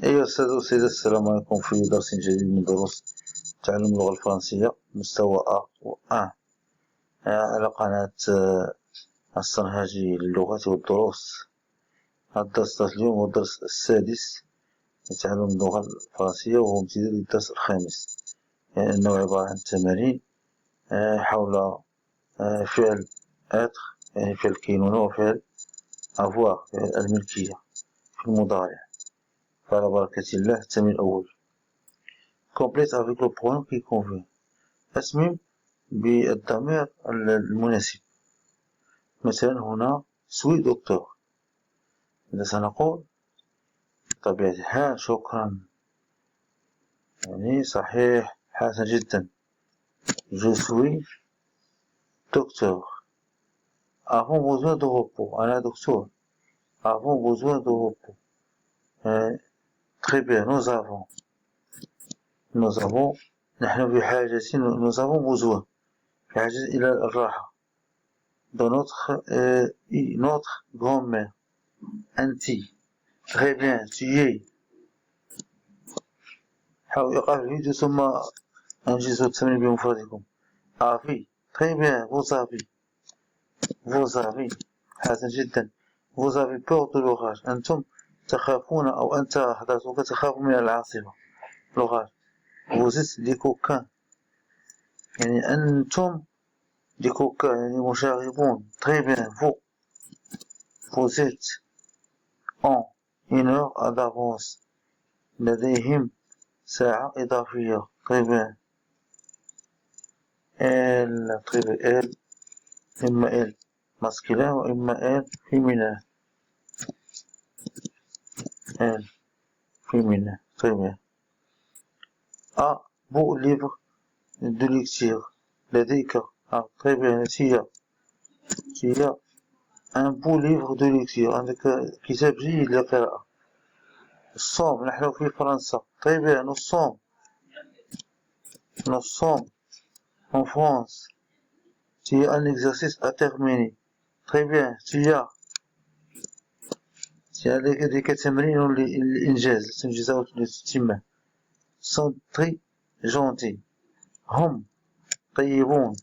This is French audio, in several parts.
أيها السادة والسيدات، السلام عليكم في درس جديد من دروس تعلم اللغة الفرنسية مستوى A و A على قناة السرهاجي للغات والدروس. هذا الدرس اليوم هو الدرس السادس لتعلم اللغة الفرنسية، وهو امتداد للدرس الخامس، أنه عبارة عن تمارين حول فعل être، يعني فعل الكينونة، وفعل avoir فعل الملكية في المضارع. فعلى بركة الله التمرين الأول: complète avec le pronom qui convient. أتمم بالضمير المناسب. مثلا هنا سوي دكتور، إذا سنقول بطبيعة الحال شكرا، يعني صحيح، حسن جدا. je suis docteur. avons besoin de repos. أنا دكتور. avons besoin de repos. très bien. nous avons نحن بحاجة، nous avons besoin، بحاجة إلى الراحة. de notre grand-mère. أنت. très bien. tu es. حاول إيقاف الفيديو ثم أنجزوا التمرين بمفردكم. avez. très bien. vous avez. حسن جدا. vous avez peur de l'orage. أنتم تخافون، أو أنت حضرتك تخاف من العاصفة، l'orage. vous êtes des coquins، يعني أنتم des coquins، يعني مشاغبون. très bien. vous êtes en une heure d'avance، لديهم ساعة إضافية. très bien. elle. très bien. elle، إما elle masculin وإما elle féminin. elle féminin. très bien. a beau livre de lecture. لديك. très bien. tu as un beau livre de lecture، عندك كتاب جيد للقراءة. الصوم. نحن في فرنسا. très bien. nous sommes en France. tu as un exercice à terminer. très bien. tu as لديك تمرين للإنجاز، تنجز أو تتمه. sont très gentils. هم طيبون.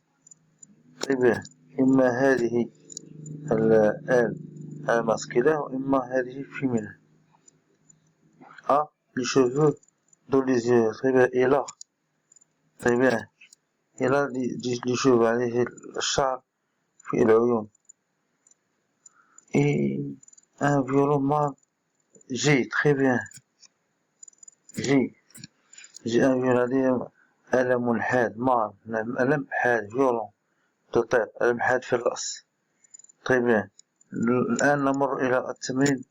très bien. إما هذه الماسكلة وإما هذه فيمينة. les cheveux dans les yeux. très bien. il a. très bien. il a les cheveux، عليه الشعر في العيون. et un violon mâle. j'ai. très bien. j'ai un violon ألم حاد. مال ألم حاد. violon تطير، ألم حاد في الرأس. très bien. الآن نمر إلى التمرين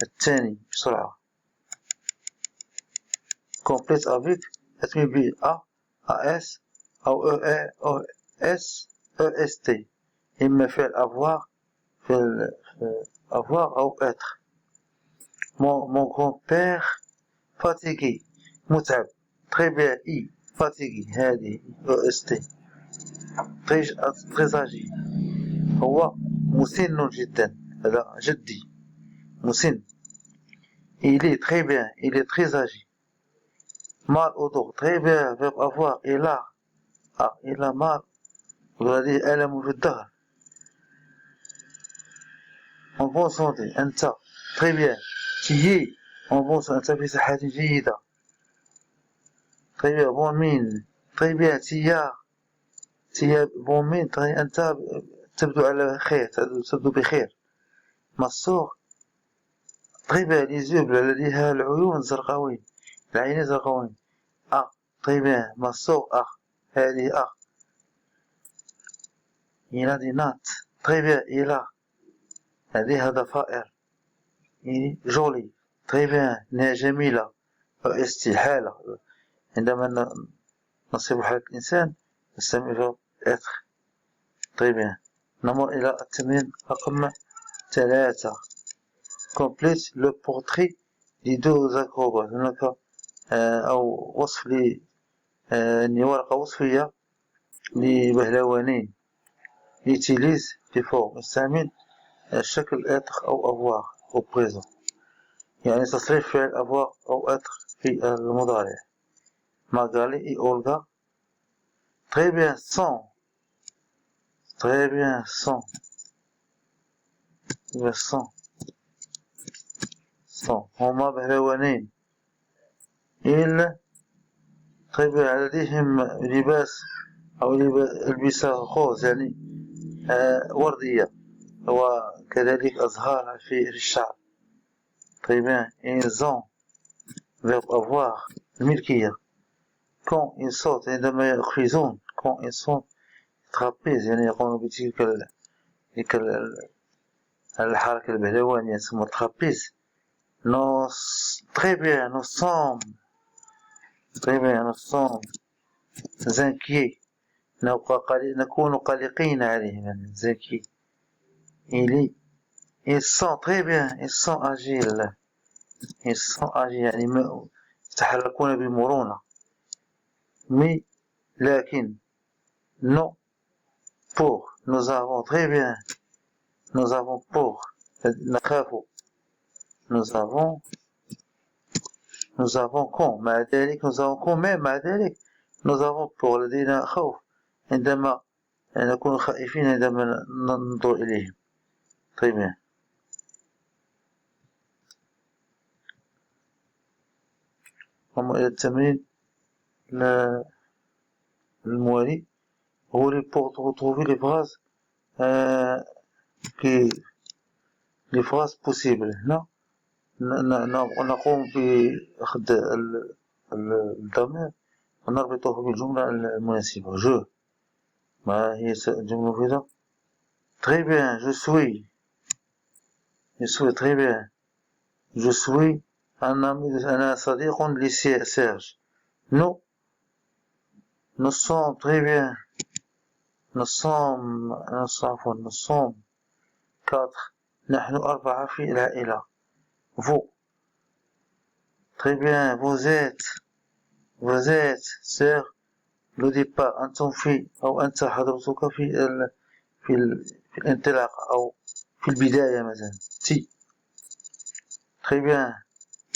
الثاني بسرعة. complète avec. أتمم ب A AS أو ES EST، إما فعل avoir، فعل avoir أو être. mon grand-père fatigué، متعب. très bien. fatigué، هذه EST. très âgé، هو مسن جدا، هذا جدي مسن. il est. très bien. il est très âgé. mal au dos. très bien. verbe avoir. il a mal، ولديه ألم في الظهر. en bonne santé. أنت. très bien. tu es en bonne santé، أنت في صحة جيدة. très bien. bonne mine. très bien. tu as bonne mine، أنت تبدو على خير، تبدو بخير. مسور. très bien. les yeux bleus، لديها العيون زرقاوين، العينين زرقاوين. très bien. مسور. هذه il a des nattes. très bien. il a لديها ضفائر، يعني جولي. très bien. جميلة. استحالة، عندما نصف حالة الإنسان نستعمل être. très bien. نمر إلى التمرين رقم 3. complète le portrait des deux acrobates. هناك أو وصف ورقة وصفية لبهلوانين. utilise في فوق، استعمل الشكل être أو avoir au présent. يعني تصريف فعل avoir أو être في المضارع. Magali et Olga. Très bien, sont. Très bien, sont. sont. sont. هما بهلوانين. إلا très bien لديهم لباس أو البسة خوذ يعني وردية وكذلك أزهار في الشعر. très bien ils ont verbe avoir الملكية. quand ils sautent عندما يقفزون quand ils sont trapèzes يعني يقومون بتلك الحركة البهلوانية تسمى trapèze. nous très bien nous sommes très bien nous sommes inquiets نكون قلقين عليهم يعني inquiets. ils sont très bien ils sont agiles ils sont agiles يعني يتحركون بمرونة. mais لكن non pour nous avons très bien nous avons pour نخاف nous avons quand مع ذلك nous avons quand même مع ذلك nous avons pour لدينا خوف عندما نكون خائفين عندما ننظر إليهم. très bien. نمر إلى التمرين الموالي. هو لي pour retrouver les phrases les phrases possibles. هنا نقوم بأخذ الضمير ونربطه بالجملة المناسبة. je ما هي الجملة المفيدة؟ très bien je suis très bien je suis أنا صديق لسيرج. nous sommes très bien nous sommes 4 نحن 4 في العائلة. vous très bien vous êtes sur le départ أنتم في أو أنت حضرتك في الانطلاق أو في البداية مثلا. tu très bien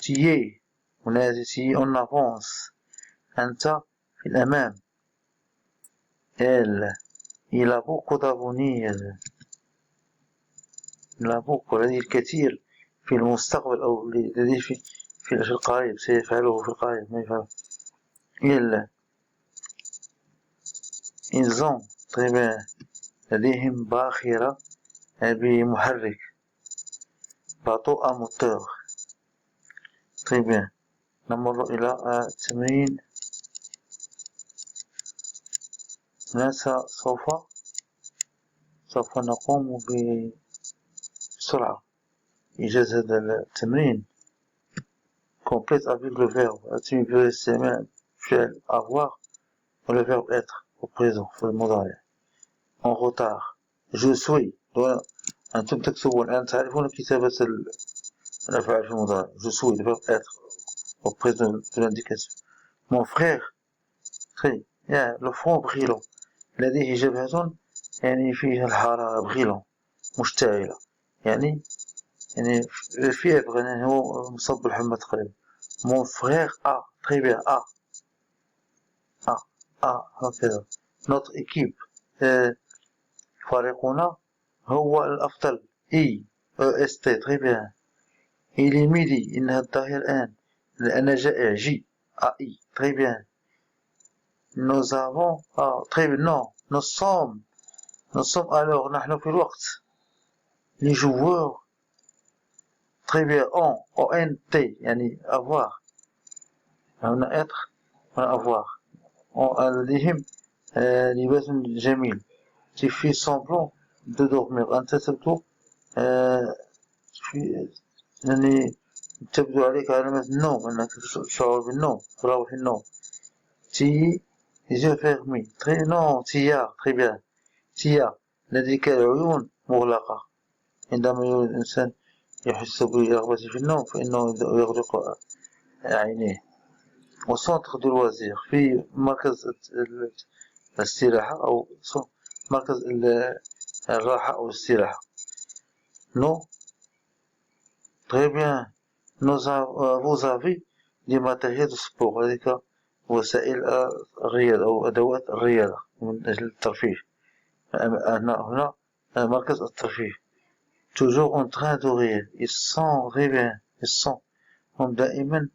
tu es en avance أنت في الأمام. il a beaucoup d'avenir il a beaucoup لديه الكثير في المستقبل أو لديه في القريب سيفعله في القريب ما يفعله. ils ont très bien لديهم باخرة بمحرك bateau à moteur. très bien. نمر إلى التمرين. سوف نقوم بسرعة إيجاز هذا التمرين. complète avec le verbe أتم باستعمال فعل avoir و le verbe être au présent في المضارع. en retard je suis. أنتم تكتبون الآن تعرفون كتابة الأفعال في المضارع. je suis le verbe être au présent de l'indicatif. mon frère très bien le front brûlant لديه جبهة يعني فيها الحرارة brûlant مشتعلة يعني الفيبر يعني هو مصاب بالحمى تقريبا. mon frère a très bien هكذا. notre équipe فريقنا هو الأفضل. EST très bien. il est midi إنها الظهيرة الآن أنا جائع. جي AI très bien. nous avons très bien non nous sommes alors نحن في الوقت. les joueurs très bien ONT يعني avoir هنا être هنا avoir لديهم لباس جميل. tu fais semblant de dormir أنت تبدو يعني تبدو عليك علامة النوم أنك تشعر بالنوم تراوح النوم. تي yeux fermés très non تيار très bien. تيار لديك العيون مغلقة. عندما يريد الإنسان يحس برغبة في النوم فإنه يغلق عينيه. وسنتر دو لوازير في مركز الاستراحة أو مركز الراحة أو الاستراحة. non très bien vous avez des matériels de sport هذيك وسائل الرياضة أو أدوات الرياضة من أجل الترفيه هنا مركز الترفيه toujours en train de rire ils sont très bien ils sont هم دائما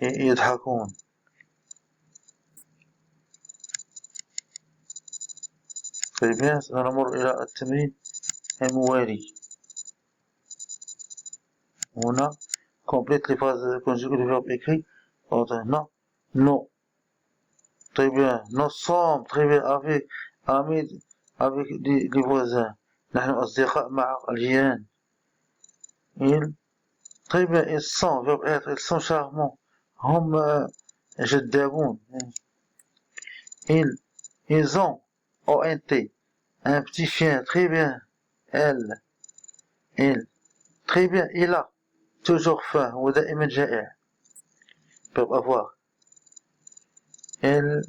يضحكون très bien سنمر إلى التمرين الموالي هنا complète les phrases conjuguées du verbe écrit non non très bien nous sommes très bien avec amis avec les voisins نحن أصدقاء مع الجيران ils très bien ils sont verbe être ils sont charmants هم جذابون ils ont ONT un petit chien très bien elle très bien il a toujours faim ودائما جائع verbe avoir elle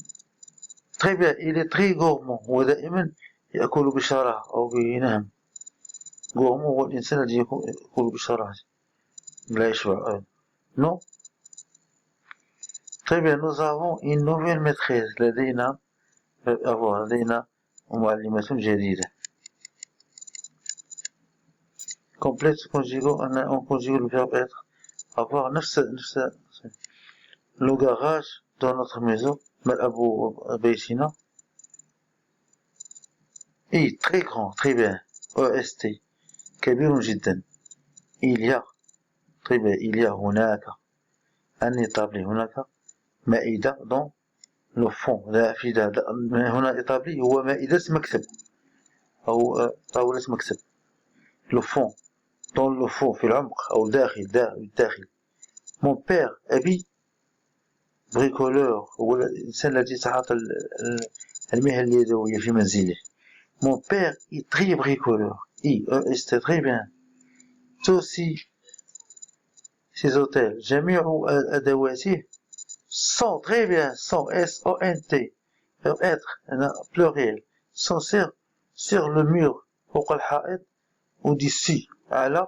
très bien il est très gourmand ودائما يأكل بشراهة أو بنهم gourmand هو الإنسان الذي يأكل بشراهة لا يشبع non très bien nous avons une nouvelle maîtresse لدينا معلمة جديدة complète on conjugue le verbe être avoir نفس le garage dans notre maison ملعب بيتنا très grand très bien EST كبير جدا il y a très bien il y a هناك un établi هناك مائدة dans le fond هنا établi هو مائدة مكتب أو طاولة مكتب le fond dans le fond في العمق أو الداخل mon père أبي bricoleur هو الإنسان الذي يتعاطى المهن اليدوية في منزله mon père est très bricoleur c'est très bien tous ces hôtels جميع أدواته sont très bien sont SONT être pluriel sont sur le mur فوق الحائط au-dessus على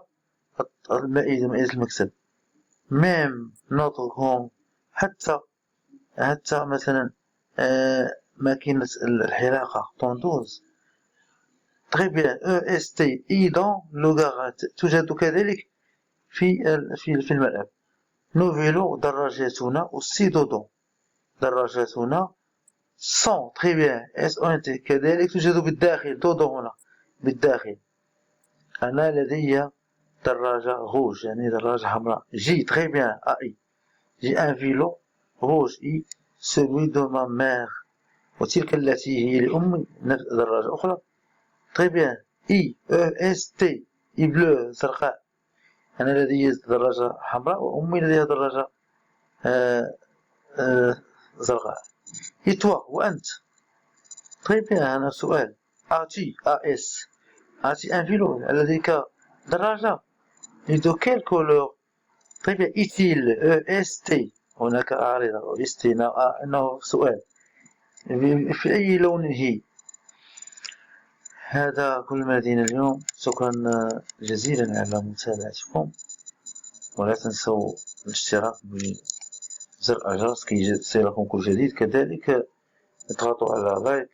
مائدة المكتب même notre grand حتى مثلا ماكينة الحلاقة طوندوز très bien EST dans le garage توجد كذلك في الملعب nos vélos دراجاتنا aussi dedans دراجاتنا sont très bien SONT كذلك توجد بالداخل dedans هنا بالداخل أنا لدي دراجة rouge يعني دراجة حمراء j'ai très bien j'ai un vélo rouge celui de ma mère وتلك التي هي لأمي دراجة أخرى très bien EST bleu زرقاء أنا لدي دراجة حمراء وأمي لديها دراجة زرقاء et toi وأنت très bien أنا سؤال as-tu un vélo لديك دراجة et de quelle couleur très bien est-il EST هناك عارضة استثناء أنه سؤال في أي لون هي هذا كل ما لدينا اليوم شكرا جزيلا على متابعتكم ولا تنسوا الاشتراك بزر الجرس كي يصلكم كل جديد كذلك اضغطوا على لايك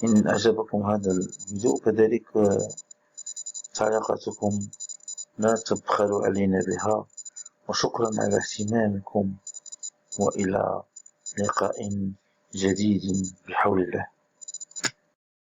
إن أعجبكم هذا الفيديو كذلك تعليقاتكم لا تبخلوا علينا بها وشكرا على اهتمامكم وإلى لقاء جديد بحول الله.